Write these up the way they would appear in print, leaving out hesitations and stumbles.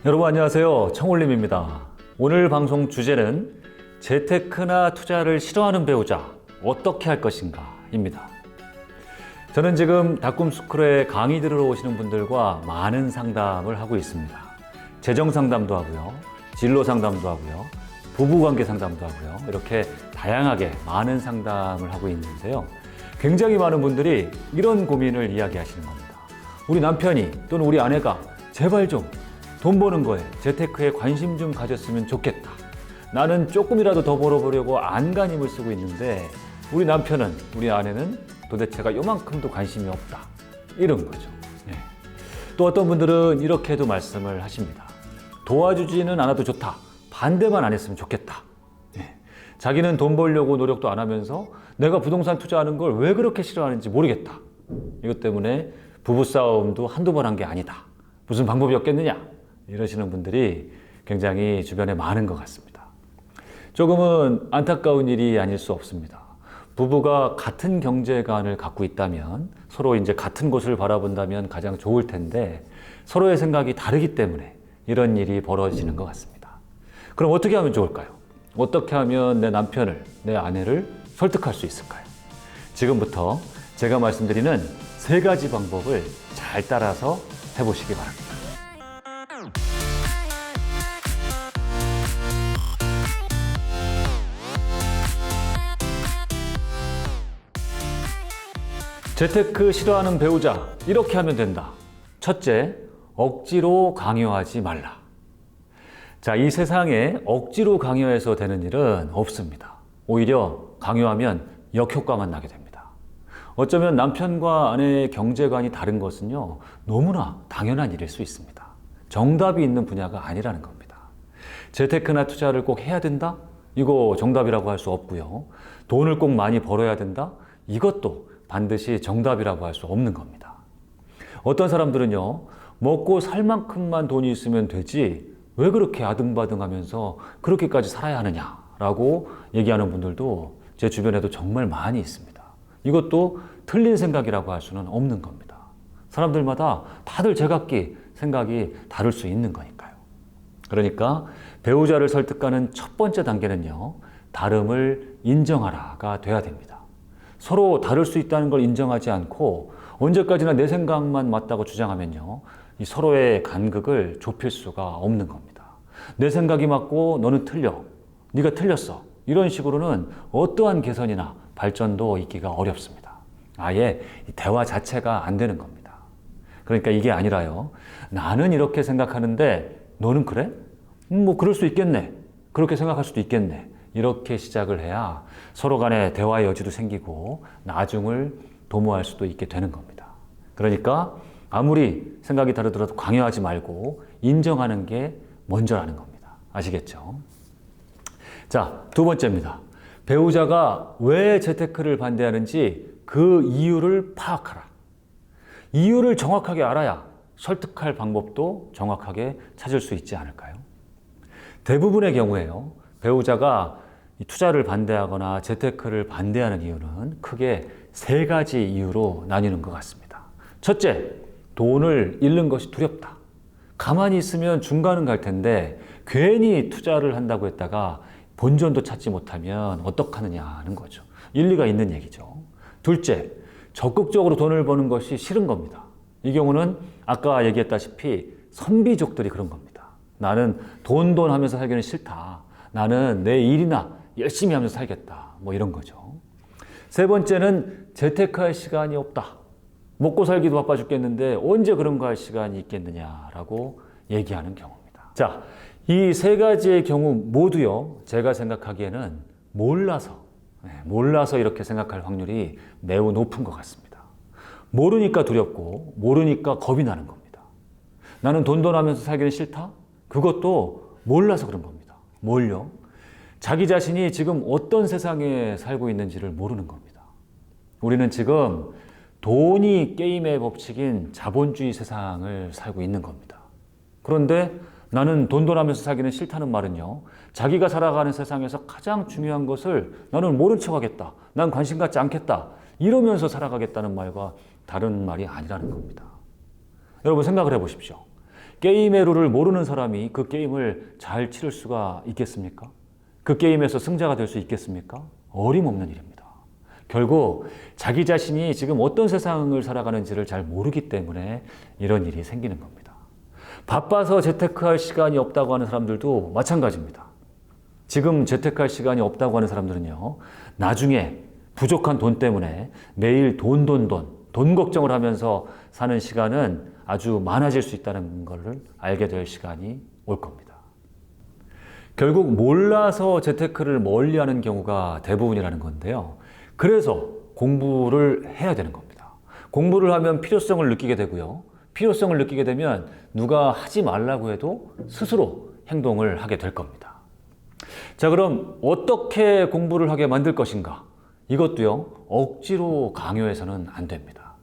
여러분 안녕하세요. 청올림입니다. 오늘 방송 주제는 재테크나 투자를 싫어하는 배우자 어떻게 할 것인가 입니다. 저는 지금 닥꿈스쿨에 강의 들으러 오시는 분들과 많은 상담을 하고 있습니다. 재정 상담도 하고요, 진로 상담도 하고요, 부부관계 상담도 하고요, 이렇게 다양하게 많은 상담을 하고 있는데요. 굉장히 많은 분들이 이런 고민을 이야기하시는 겁니다. 우리 남편이 또는 우리 아내가 제발 좀 돈 버는 거에, 재테크에 관심 좀 가졌으면 좋겠다. 나는 조금이라도 더 벌어보려고 안간힘을 쓰고 있는데 우리 남편은, 우리 아내는 도대체가 요만큼도 관심이 없다. 이런 거죠. 네. 또 어떤 분들은 이렇게도 말씀을 하십니다. 도와주지는 않아도 좋다. 반대만 안 했으면 좋겠다. 네. 자기는 돈 벌려고 노력도 안 하면서 내가 부동산 투자하는 걸 왜 그렇게 싫어하는지 모르겠다. 이것 때문에 부부싸움도 한두 번 한 게 아니다. 무슨 방법이 없겠느냐? 이러시는 분들이 굉장히 주변에 많은 것 같습니다. 조금은 안타까운 일이 아닐 수 없습니다. 부부가 같은 경제관을 갖고 있다면, 서로 이제 같은 곳을 바라본다면 가장 좋을 텐데 서로의 생각이 다르기 때문에 이런 일이 벌어지는 것 같습니다. 그럼 어떻게 하면 좋을까요? 어떻게 하면 내 남편을, 내 아내를 설득할 수 있을까요? 지금부터 제가 말씀드리는 3가지 방법을 잘 따라서 해보시기 바랍니다. 재테크 싫어하는 배우자, 이렇게 하면 된다. 첫째, 억지로 강요하지 말라. 자, 이 세상에 억지로 강요해서 되는 일은 없습니다. 오히려 강요하면 역효과만 나게 됩니다. 어쩌면 남편과 아내의 경제관이 다른 것은요, 너무나 당연한 일일 수 있습니다. 정답이 있는 분야가 아니라는 겁니다. 재테크나 투자를 꼭 해야 된다? 이거 정답이라고 할 수 없고요. 돈을 꼭 많이 벌어야 된다? 이것도 반드시 정답이라고 할 수 없는 겁니다. 어떤 사람들은요, 먹고 살 만큼만 돈이 있으면 되지 왜 그렇게 아등바등하면서 그렇게까지 살아야 하느냐라고 얘기하는 분들도 제 주변에도 정말 많이 있습니다. 이것도 틀린 생각이라고 할 수는 없는 겁니다. 사람들마다 다들 제각기 생각이 다를 수 있는 거니까요. 그러니까 배우자를 설득하는 첫 번째 단계는요, 다름을 인정하라가 돼야 됩니다. 서로 다를 수 있다는 걸 인정하지 않고 언제까지나 내 생각만 맞다고 주장하면요, 이 서로의 간극을 좁힐 수가 없는 겁니다. 내 생각이 맞고 너는 틀려, 네가 틀렸어, 이런 식으로는 어떠한 개선이나 발전도 있기가 어렵습니다. 아예 대화 자체가 안 되는 겁니다. 그러니까 이게 아니라요, 나는 이렇게 생각하는데 너는 그래? 뭐 그럴 수 있겠네, 그렇게 생각할 수도 있겠네, 이렇게 시작을 해야 서로 간에 대화의 여지도 생기고 나중을 도모할 수도 있게 되는 겁니다. 그러니까 아무리 생각이 다르더라도 강요하지 말고 인정하는 게 먼저라는 겁니다. 아시겠죠? 자, 2번째입니다. 배우자가 왜 재테크를 반대하는지 그 이유를 파악하라. 이유를 정확하게 알아야 설득할 방법도 정확하게 찾을 수 있지 않을까요? 대부분의 경우에요, 배우자가 투자를 반대하거나 재테크를 반대하는 이유는 크게 3가지 이유로 나뉘는 것 같습니다. 첫째, 돈을 잃는 것이 두렵다. 가만히 있으면 중간은 갈 텐데 괜히 투자를 한다고 했다가 본전도 찾지 못하면 어떡하느냐는 거죠. 일리가 있는 얘기죠. 둘째, 적극적으로 돈을 버는 것이 싫은 겁니다. 이 경우는 아까 얘기했다시피 선비족들이 그런 겁니다. 나는 돈 하면서 살기는 싫다. 나는 내 일이나 열심히 하면서 살겠다. 뭐 이런 거죠. 3번째는 재테크할 시간이 없다. 먹고 살기도 바빠 죽겠는데 언제 그런 거 할 시간이 있겠느냐라고 얘기하는 경우입니다. 자, 이 3가지의 경우 모두요, 제가 생각하기에는 몰라서 이렇게 생각할 확률이 매우 높은 것 같습니다. 모르니까 두렵고 모르니까 겁이 나는 겁니다. 나는 돈 하면서 살기는 싫다? 그것도 몰라서 그런 겁니다. 뭘요? 자기 자신이 지금 어떤 세상에 살고 있는지를 모르는 겁니다. 우리는 지금 돈이 게임의 법칙인 자본주의 세상을 살고 있는 겁니다. 그런데 나는 돈 하면서 살기는 싫다는 말은요, 자기가 살아가는 세상에서 가장 중요한 것을 나는 모른 척 하겠다, 난 관심 갖지 않겠다, 이러면서 살아가겠다는 말과 다른 말이 아니라는 겁니다. 여러분 생각을 해보십시오. 게임의 룰을 모르는 사람이 그 게임을 잘 치를 수가 있겠습니까? 그 게임에서 승자가 될 수 있겠습니까? 어림없는 일입니다. 결국 자기 자신이 지금 어떤 세상을 살아가는지를 잘 모르기 때문에 이런 일이 생기는 겁니다. 바빠서 재테크할 시간이 없다고 하는 사람들도 마찬가지입니다. 지금 재테크할 시간이 없다고 하는 사람들은요, 나중에 부족한 돈 때문에 매일 돈 걱정을 하면서 사는 시간은 아주 많아질 수 있다는 것을 알게 될 시간이 올 겁니다. 결국 몰라서 재테크를 멀리하는 경우가 대부분이라는 건데요. 그래서 공부를 해야 되는 겁니다. 공부를 하면 필요성을 느끼게 되고요. 필요성을 느끼게 되면 누가 하지 말라고 해도 스스로 행동을 하게 될 겁니다. 자, 그럼 어떻게 공부를 하게 만들 것인가? 이것도요, 억지로 강요해서는 안 됩니다.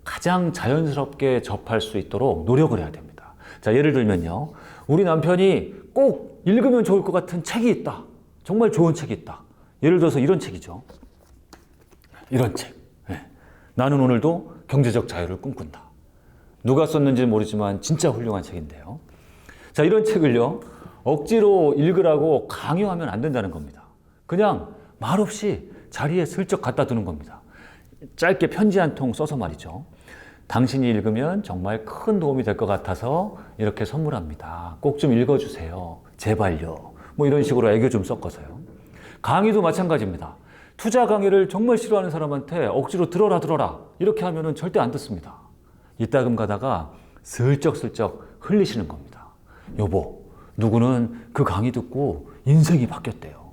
가장 자연스럽게 접할 수 있도록 노력을 해야 됩니다. 자, 예를 들면요, 우리 남편이 꼭 읽으면 좋을 것 같은 책이 있다. 정말 좋은 책이 있다. 예를 들어서 이런 책이죠. 이런 책. 네. 나는 오늘도 경제적 자유를 꿈꾼다. 누가 썼는지는 모르지만 진짜 훌륭한 책인데요. 자, 이런 책을요, 억지로 읽으라고 강요하면 안 된다는 겁니다. 그냥 말없이 자리에 슬쩍 갖다 두는 겁니다. 짧게 편지 한 통 써서 말이죠. 당신이 읽으면 정말 큰 도움이 될 것 같아서 이렇게 선물합니다. 꼭 좀 읽어주세요. 제발요. 뭐 이런 식으로 애교 좀 섞어서요. 강의도 마찬가지입니다. 투자 강의를 정말 싫어하는 사람한테 억지로 들어라 이렇게 하면은 절대 안 듣습니다. 이따금 가다가 슬쩍슬쩍 흘리시는 겁니다. 여보, 누구는 그 강의 듣고 인생이 바뀌었대요.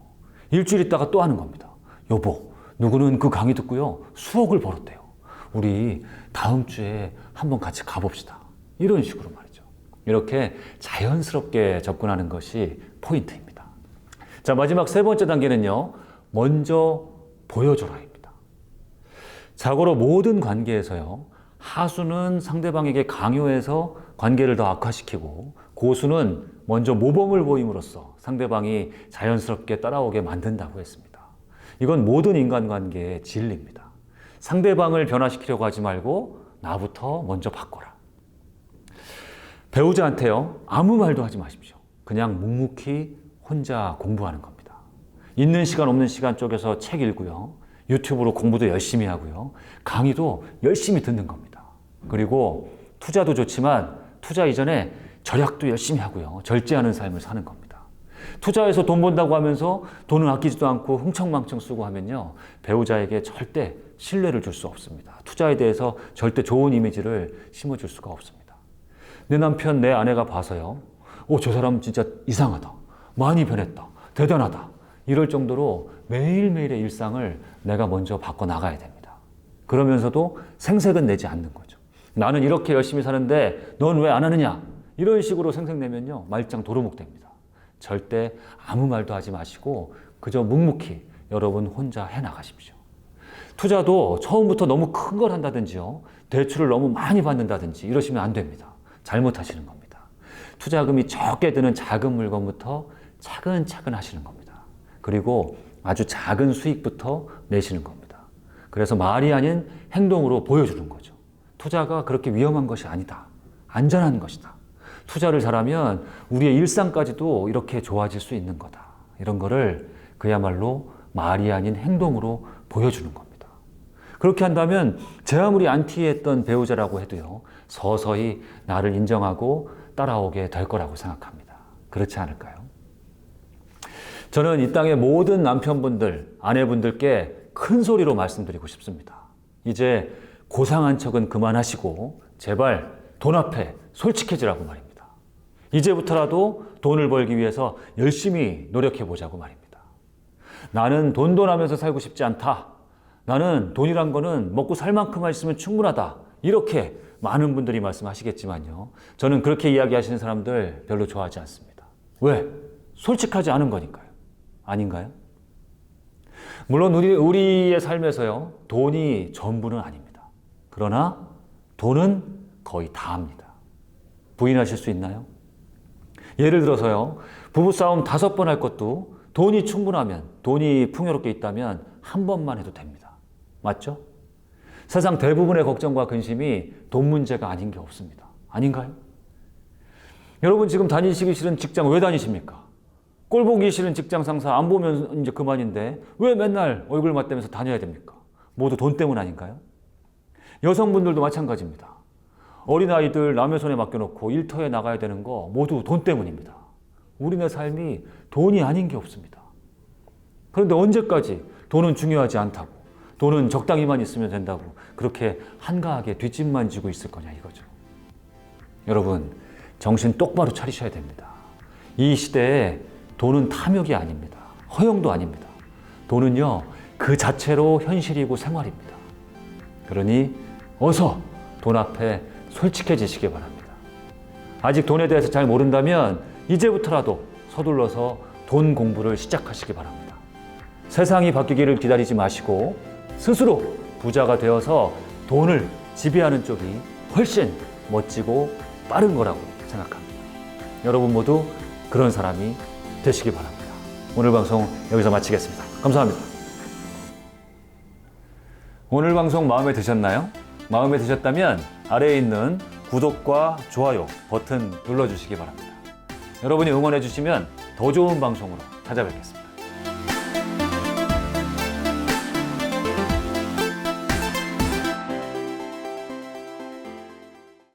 일주일 있다가 또 하는 겁니다. 여보, 누구는 그 강의 듣고요, 수억을 벌었대요. 우리 다음 주에 한번 같이 가봅시다. 이런 식으로 말이죠. 이렇게 자연스럽게 접근하는 것이 포인트입니다. 자, 마지막 세 번째 단계는요, 먼저 보여줘라입니다. 자고로 모든 관계에서요, 하수는 상대방에게 강요해서 관계를 더 악화시키고, 고수는 먼저 모범을 보임으로써 상대방이 자연스럽게 따라오게 만든다고 했습니다. 이건 모든 인간관계의 진리입니다. 상대방을 변화시키려고 하지 말고 나부터 먼저 바꿔라. 배우자한테요, 아무 말도 하지 마십시오. 그냥 묵묵히 혼자 공부하는 겁니다. 있는 시간 없는 시간 쪼개서 책 읽고요. 유튜브로 공부도 열심히 하고요. 강의도 열심히 듣는 겁니다. 그리고 투자도 좋지만 투자 이전에 절약도 열심히 하고요. 절제하는 삶을 사는 겁니다. 투자해서 돈 번다고 하면서 돈을 아끼지도 않고 흥청망청 쓰고 하면요, 배우자에게 절대 신뢰를 줄 수 없습니다. 투자에 대해서 절대 좋은 이미지를 심어줄 수가 없습니다. 내 남편, 내 아내가 봐서요, 저 사람 진짜 이상하다, 많이 변했다, 대단하다, 이럴 정도로 매일매일의 일상을 내가 먼저 바꿔나가야 됩니다. 그러면서도 생색은 내지 않는 거죠. 나는 이렇게 열심히 사는데 넌 왜 안 하느냐, 이런 식으로 생색내면요, 말짱 도루묵 됩니다. 절대 아무 말도 하지 마시고 그저 묵묵히 여러분 혼자 해나가십시오. 투자도 처음부터 너무 큰 걸 한다든지요, 대출을 너무 많이 받는다든지 이러시면 안 됩니다. 잘못하시는 겁니다. 투자금이 적게 드는 작은 물건부터 차근차근 하시는 겁니다. 그리고 아주 작은 수익부터 내시는 겁니다. 그래서 말이 아닌 행동으로 보여주는 거죠. 투자가 그렇게 위험한 것이 아니다. 안전한 것이다. 투자를 잘하면 우리의 일상까지도 이렇게 좋아질 수 있는 거다. 이런 거를 그야말로 말이 아닌 행동으로 보여주는 겁니다. 그렇게 한다면 제 아무리 안티했던 배우자라고 해도요, 서서히 나를 인정하고 따라오게 될 거라고 생각합니다. 그렇지 않을까요? 저는 이 땅의 모든 남편분들, 아내분들께 큰 소리로 말씀드리고 싶습니다. 이제 고상한 척은 그만하시고 제발 돈 앞에 솔직해지라고 말입니다. 이제부터라도 돈을 벌기 위해서 열심히 노력해 보자고 말입니다. 나는 돈하면서 살고 싶지 않다. 나는 돈이란 거는 먹고 살 만큼만 있으면 충분하다. 이렇게 많은 분들이 말씀하시겠지만요, 저는 그렇게 이야기하시는 사람들 별로 좋아하지 않습니다. 왜? 솔직하지 않은 거니까요. 아닌가요? 물론 우리의 삶에서요, 돈이 전부는 아닙니다. 그러나 돈은 거의 다합니다. 부인하실 수 있나요? 예를 들어서요, 부부싸움 5번 할 것도 돈이 충분하면, 돈이 풍요롭게 있다면 한 번만 해도 됩니다. 맞죠? 세상 대부분의 걱정과 근심이 돈 문제가 아닌 게 없습니다. 아닌가요? 여러분 지금 다니시기 싫은 직장 왜 다니십니까? 꼴 보기 싫은 직장 상사 안 보면 이제 그만인데 왜 맨날 얼굴 맞대면서 다녀야 됩니까? 모두 돈 때문 아닌가요? 여성분들도 마찬가지입니다. 어린아이들 남의 손에 맡겨놓고 일터에 나가야 되는 거 모두 돈 때문입니다. 우리네 삶이 돈이 아닌 게 없습니다. 그런데 언제까지 돈은 중요하지 않다고, 돈은 적당히만 있으면 된다고 그렇게 한가하게 뒷짐만 지고 있을 거냐 이거죠. 여러분 정신 똑바로 차리셔야 됩니다. 이 시대에 돈은 탐욕이 아닙니다. 허영도 아닙니다. 돈은요 그 자체로 현실이고 생활입니다. 그러니 어서 돈 앞에 솔직해지시기 바랍니다. 아직 돈에 대해서 잘 모른다면 이제부터라도 서둘러서 돈 공부를 시작하시기 바랍니다. 세상이 바뀌기를 기다리지 마시고 스스로 부자가 되어서 돈을 지배하는 쪽이 훨씬 멋지고 빠른 거라고 생각합니다. 여러분 모두 그런 사람이 되시기 바랍니다. 오늘 방송 여기서 마치겠습니다. 감사합니다. 오늘 방송 마음에 드셨나요? 마음에 드셨다면 아래에 있는 구독과 좋아요 버튼 눌러주시기 바랍니다. 여러분이 응원해 주시면 더 좋은 방송으로 찾아뵙겠습니다.